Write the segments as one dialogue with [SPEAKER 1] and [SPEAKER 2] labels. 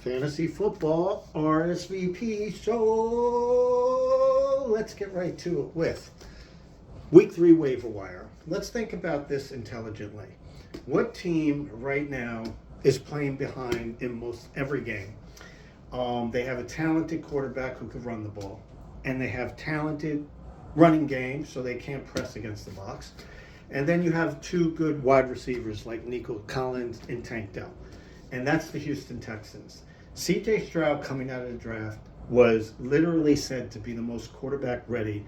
[SPEAKER 1] Fantasy Football RSVP show. Let's get right to it with Week 3 Waiver Wire. Let's think about this intelligently. What team right now is playing behind in most every game? They have a talented quarterback who can run the ball, and they have talented running game, so they can't press against the box. And then you have two good wide receivers like Nico Collins and Tank Dell. And that's the Houston Texans. C.J. Stroud, coming out of the draft, was literally said to be the most quarterback-ready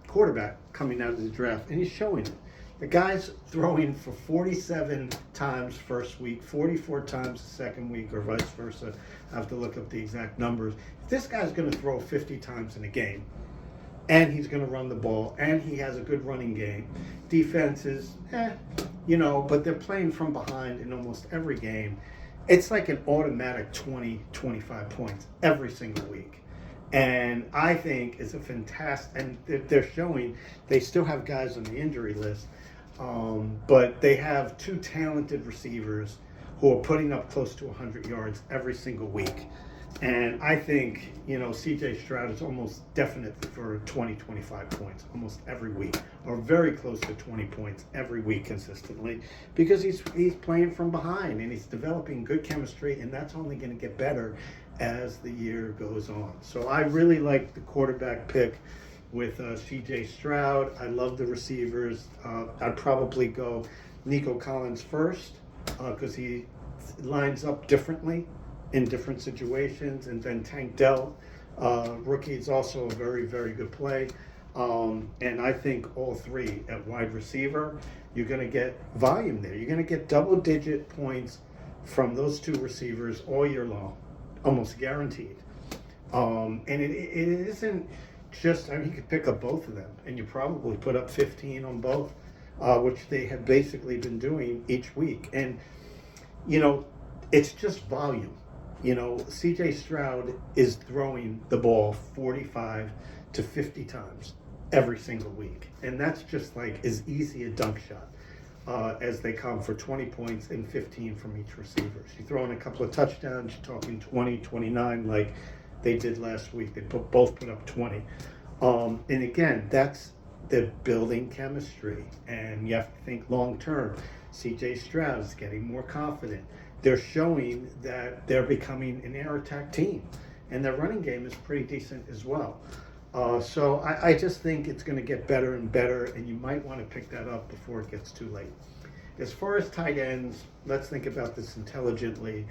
[SPEAKER 1] quarterback coming out of the draft, and he's showing it. The guy's throwing for 47 times first week, 44 times the second week, or vice versa. I have to look up the exact numbers. If this guy's going to throw 50 times in a game, and he's going to run the ball, and he has a good running game. Defense is, but they're playing from behind in almost every game. It's like an automatic 20, 25 points every single week. And I think it's a fantastic, and they're showing they still have guys on the injury list, but they have two talented receivers who are putting up close to 100 yards every single week. And I think, C.J. Stroud is almost definite for 20, 25 points almost every week, or very close to 20 points every week consistently, because he's playing from behind and he's developing good chemistry, and that's only going to get better as the year goes on. So I really like the quarterback pick with C.J. Stroud. I love the receivers. I'd probably go Nico Collins first because he lines up differently in different situations, and then Tank Dell, rookie, is also a very, very good play. And I think all three at wide receiver, you're going to get volume there. You're going to get double-digit points from those two receivers all year long, almost guaranteed. And it isn't just, you could pick up both of them, and you probably put up 15 on both, which they have basically been doing each week. And, it's just volume. C.J. Stroud is throwing the ball 45 to 50 times every single week. And that's just like as easy a dunk shot as they come for 20 points and 15 from each receiver. So you throw in a couple of touchdowns, you're talking 20, 29 like they did last week. They both put up 20. And again, they're building chemistry. And you have to think long term. C.J. Stroud is getting more confident. They're showing that they're becoming an air attack team, and their running game is pretty decent as well. So I just think it's going to get better and better, and you might want to pick that up before it gets too late. As far as tight ends, let's think about this intelligently.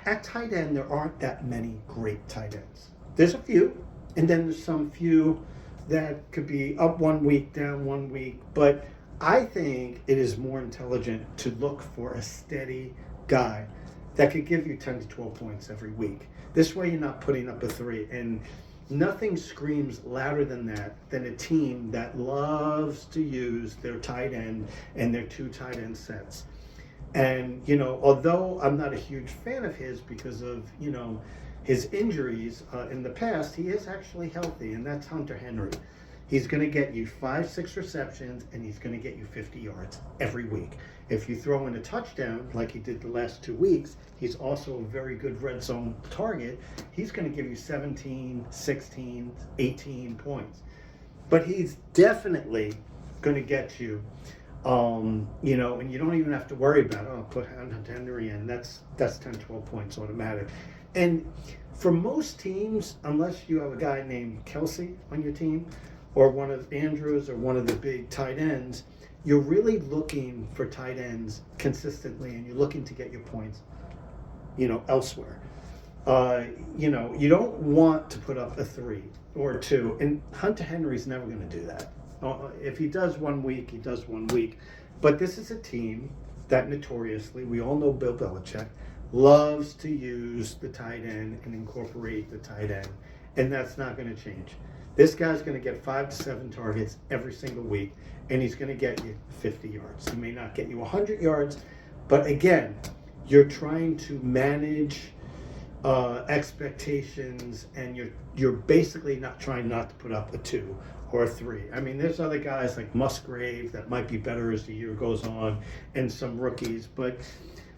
[SPEAKER 1] At tight end, there aren't that many great tight ends. There's a few, and then there's some few that could be up 1 week, down 1 week, but I think it is more intelligent to look for a steady guy that could give you 10 to 12 points every week. This way you're not putting up a 3. And nothing screams louder than that, than a team that loves to use their tight end and their two tight end sets. And, although I'm not a huge fan of his because of, his injuries in the past, he is actually healthy, and that's Hunter Henry. He's going to get you 5-6 receptions, and he's going to get you 50 yards every week. If you throw in a touchdown, like he did the last 2 weeks, he's also a very good red zone target. He's going to give you 17, 16, 18 points. But he's definitely going to get you, and you don't even have to worry about, put Hunter Henry in. That's 10, 12 points automatic. And for most teams, unless you have a guy named Kelsey on your team, or one of Andrews, or one of the big tight ends, you're really looking for tight ends consistently, and you're looking to get your points, elsewhere. You don't want to put up a 3 or 2, and Hunter Henry's never going to do that. If he does 1 week, he does 1 week. But this is a team that notoriously, we all know Bill Belichick, loves to use the tight end and incorporate the tight end, and that's not going to change. This guy's going to get 5 to 7 targets every single week, and he's going to get you 50 yards. He may not get you 100 yards, but again, you're trying to manage expectations, and you're basically not trying not to put up a 2 or a 3. I mean, there's other guys like Musgrave that might be better as the year goes on, and some rookies, but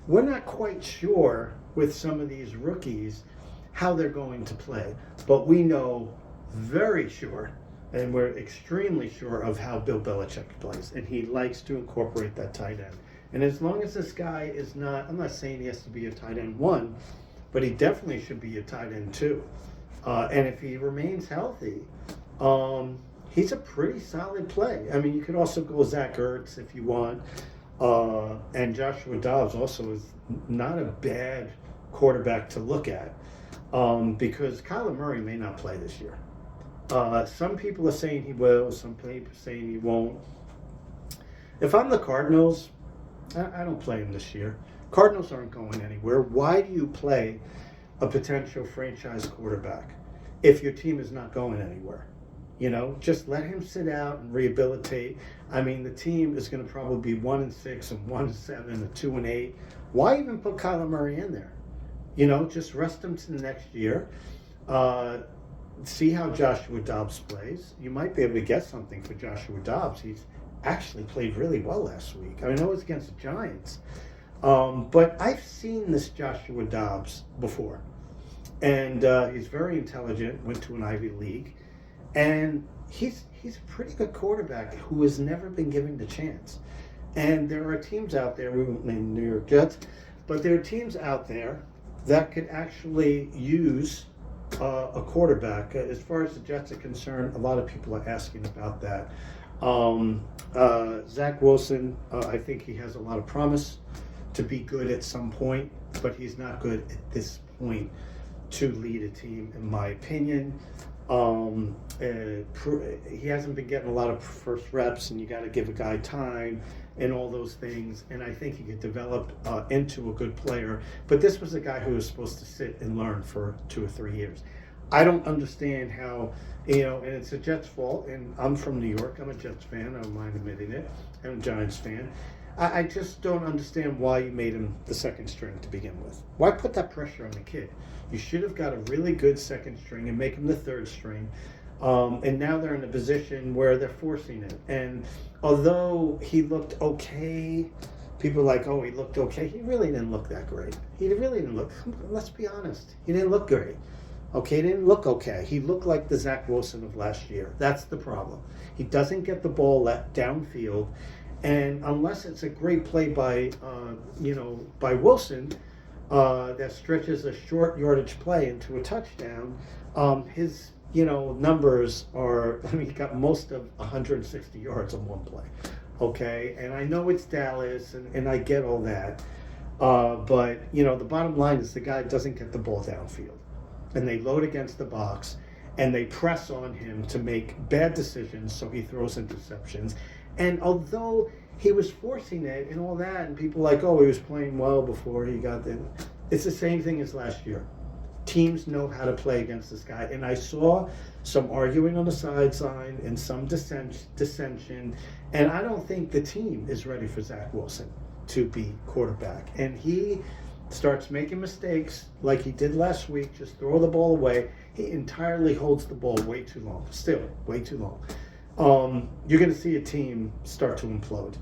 [SPEAKER 1] we're not quite sure with some of these rookies how they're going to play. But we know very sure, and we're extremely sure of how Bill Belichick plays. And he likes to incorporate that tight end. And as long as this guy is not, I'm not saying he has to be a tight end 1, but he definitely should be a tight end 2. And if he remains healthy, he's a pretty solid play. I mean, you could also go Zach Ertz if you want. And Joshua Dobbs also is not a bad quarterback to look at, because Kyler Murray may not play this year. Some people are saying he will, some people are saying he won't. If I'm the Cardinals, I don't play him this year. Cardinals aren't going anywhere. Why do you play a potential franchise quarterback if your team is not going anywhere? You know, just let him sit out and rehabilitate. I mean, the team is going to probably be 1-6 and 1-7 and 2-8. Why even put Kyler Murray in there? You know, just rest him to the next year. See how Joshua Dobbs plays. You might be able to get something for Joshua Dobbs. He's actually played really well last week. I know it's against the Giants. But I've seen this Joshua Dobbs before. And he's very intelligent, went to an Ivy League. And he's a pretty good quarterback who has never been given the chance. And there are teams out there, we won't name New York Jets, but there are teams out there that could actually use a quarterback. As far as the Jets are concerned, a lot of people are asking about that. Zach Wilson, I think he has a lot of promise to be good at some point, but he's not good at this point to lead a team, in my opinion. He hasn't been getting a lot of first reps, and you got to give a guy time and all those things. And I think he could develop into a good player. But this was a guy who was supposed to sit and learn for 2 or 3 years. I don't understand how, you know, and it's a Jets' fault. And I'm from New York. I'm a Jets fan. I don't mind admitting it. I'm a Giants fan. I just don't understand why you made him the second string to begin with. Why put that pressure on the kid? You should have got a really good second string and make him the third string. And now they're in a position where they're forcing it. And although he looked okay, people are like, oh, he looked okay. He really didn't look that great. He really didn't look, let's be honest, he didn't look great. Okay, he didn't look okay. He looked like the Zach Wilson of last year. That's the problem. He doesn't get the ball downfield. And unless it's a great play by Wilson, that stretches a short yardage play into a touchdown, his numbers are, I mean, he got most of 160 yards on one play. Okay, and I know it's Dallas, and I get all that. But, the bottom line is the guy doesn't get the ball downfield. And they load against the box, and they press on him to make bad decisions, so he throws interceptions. And although he was forcing it and all that, and people like, oh, he was playing well before he got there, it's the same thing as last year. Teams know how to play against this guy. And I saw some arguing on the sideline and some dissension. And I don't think the team is ready for Zach Wilson to be quarterback. And he starts making mistakes like he did last week, just throw the ball away. He entirely holds the ball way too long, still way too long. You're going to see a team start to implode.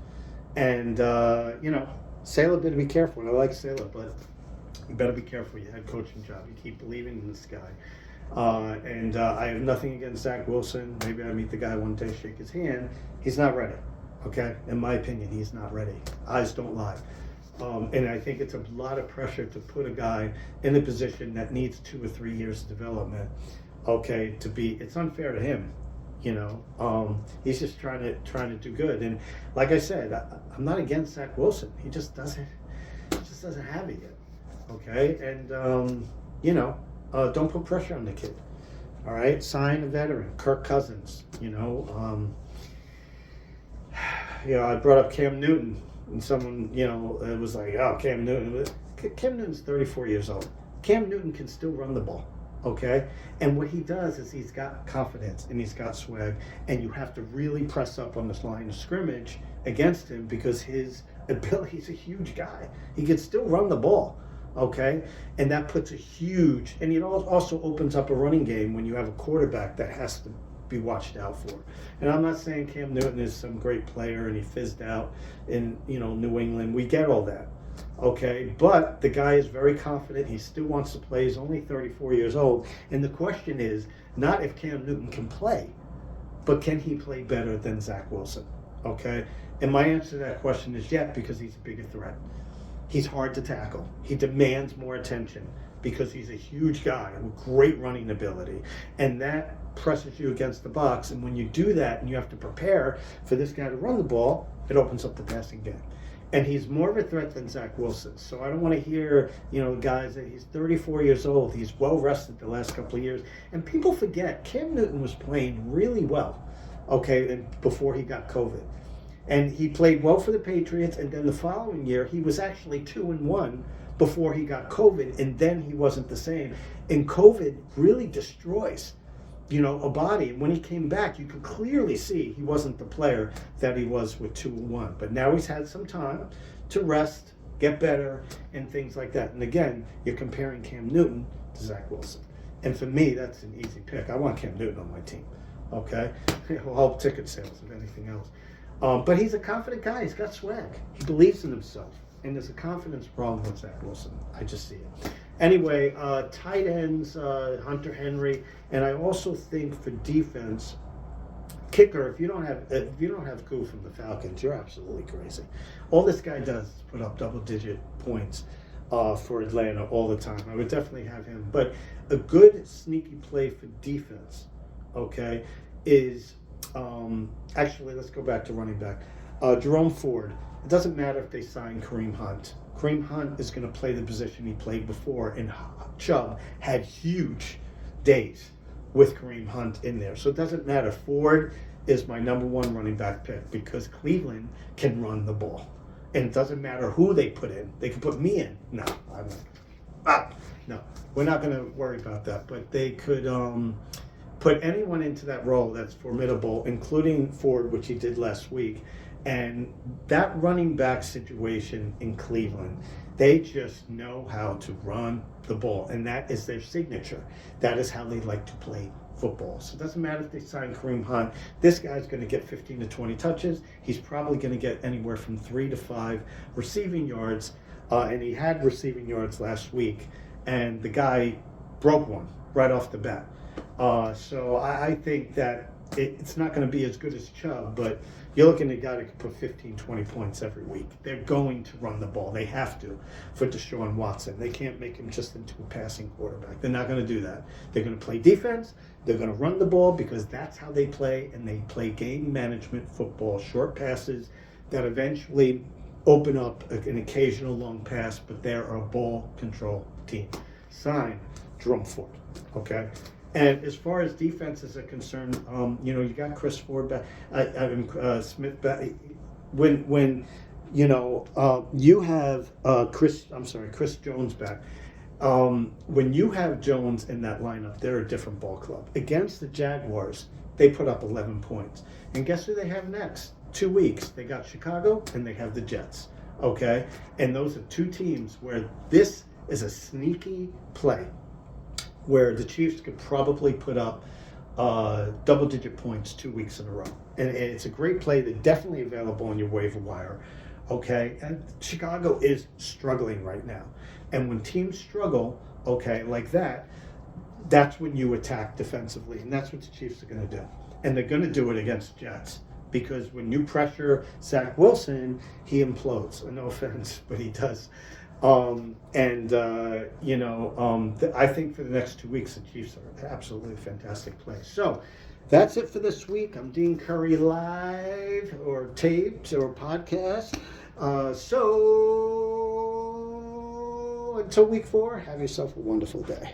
[SPEAKER 1] And, Saylor better be careful. And I like Saylor, but you better be careful. Your head coaching job. You keep believing in this guy. And I have nothing against Zach Wilson. Maybe I meet the guy one day, shake his hand. He's not ready. Okay? In my opinion, he's not ready. Eyes don't lie. And I think it's a lot of pressure to put a guy in a position that needs 2 or 3 years of development. Okay, it's unfair to him. He's just trying to do good. And like I said, I'm not against Zach Wilson. He just doesn't have it yet. Okay, and don't put pressure on the kid. All right, sign a veteran, Kirk Cousins. I brought up Cam Newton, and someone it was like, oh, Cam Newton. Cam Newton's 34 years old. Cam Newton can still run the ball. Okay, and what he does is he's got confidence and he's got swag, and you have to really press up on this line of scrimmage against him because his ability, he's a huge guy. He can still run the ball, okay, and that puts and it also opens up a running game when you have a quarterback that has to be watched out for. And I'm not saying Cam Newton is some great player and he fizzed out in New England. We get all that. Okay, but the guy is very confident. He still wants to play. He's only 34 years old. And the question is not if Cam Newton can play, but can he play better than Zach Wilson? Okay, and my answer to that question is yes, because he's a bigger threat. He's hard to tackle. He demands more attention because he's a huge guy with great running ability. And that presses you against the box. And when you do that and you have to prepare for this guy to run the ball, it opens up the passing game. And he's more of a threat than Zach Wilson. So I don't want to hear, guys, that he's 34 years old. He's well rested the last couple of years. And people forget, Cam Newton was playing really well, okay, before he got COVID. And he played well for the Patriots, and then the following year, he was actually 2-1 before he got COVID, and then he wasn't the same. And COVID really destroys, a body. And when he came back, you could clearly see he wasn't the player that he was with 2-1. But now he's had some time to rest, get better, and things like that. And again, you're comparing Cam Newton to Zach Wilson. And for me, that's an easy pick. I want Cam Newton on my team, okay? He'll help ticket sales, if anything else. But he's a confident guy. He's got swag. He believes in himself. And there's a confidence problem with Zach Wilson. I just see it. Anyway, tight ends, Hunter Henry, and I also think for defense, kicker. If you don't have Koo from the Falcons, you're absolutely crazy. All this guy does is put up double-digit points for Atlanta all the time. I would definitely have him. But a good sneaky play for defense, okay, is actually, let's go back to running back. Jerome Ford. It doesn't matter if they sign Kareem Hunt. Kareem Hunt is going to play the position he played before, and Chubb had huge days with Kareem Hunt in there. So it doesn't matter. Ford is my number one running back pick because Cleveland can run the ball. And it doesn't matter who they put in. They can put me in. No, no, we're not going to worry about that. But they could put anyone into that role that's formidable, including Ford, which he did last week. And that running back situation in Cleveland, they just know how to run the ball. And that is their signature. That is how they like to play football. So it doesn't matter if they sign Kareem Hunt. This guy's going to get 15 to 20 touches. He's probably going to get anywhere from 3 to 5 receiving yards. And he had receiving yards last week. And the guy broke one right off the bat. So I think that it's not going to be as good as Chubb, but you're looking at a guy that can put 15, 20 points every week. They're going to run the ball. They have to for Deshaun Watson. They can't make him just into a passing quarterback. They're not going to do that. They're going to play defense. They're going to run the ball because that's how they play, and they play game management football, short passes that eventually open up an occasional long pass, but they're a ball control team. Sign Jerome Ford, okay? And as far as defenses are concerned, you got Chris Ford back, Smith back. When you have Chris Jones back. When you have Jones in that lineup, they're a different ball club. Against the Jaguars, they put up 11 points. And guess who they have next? 2 weeks. They got Chicago and they have the Jets. Okay? And those are two teams where this is a sneaky play, where the Chiefs could probably put up double-digit points 2 weeks in a row. And it's a great play. They're definitely available on your waiver wire, okay? And Chicago is struggling right now. And when teams struggle, okay, like that, that's when you attack defensively. And that's what the Chiefs are going to do. And they're going to do it against Jets. Because when you pressure Zach Wilson, he implodes. No offense, but he does. I think for the next 2 weeks, the Chiefs are absolutely a fantastic play. So that's it for this week. I'm Dean Curry live or taped or podcast. So until week 4, have yourself a wonderful day.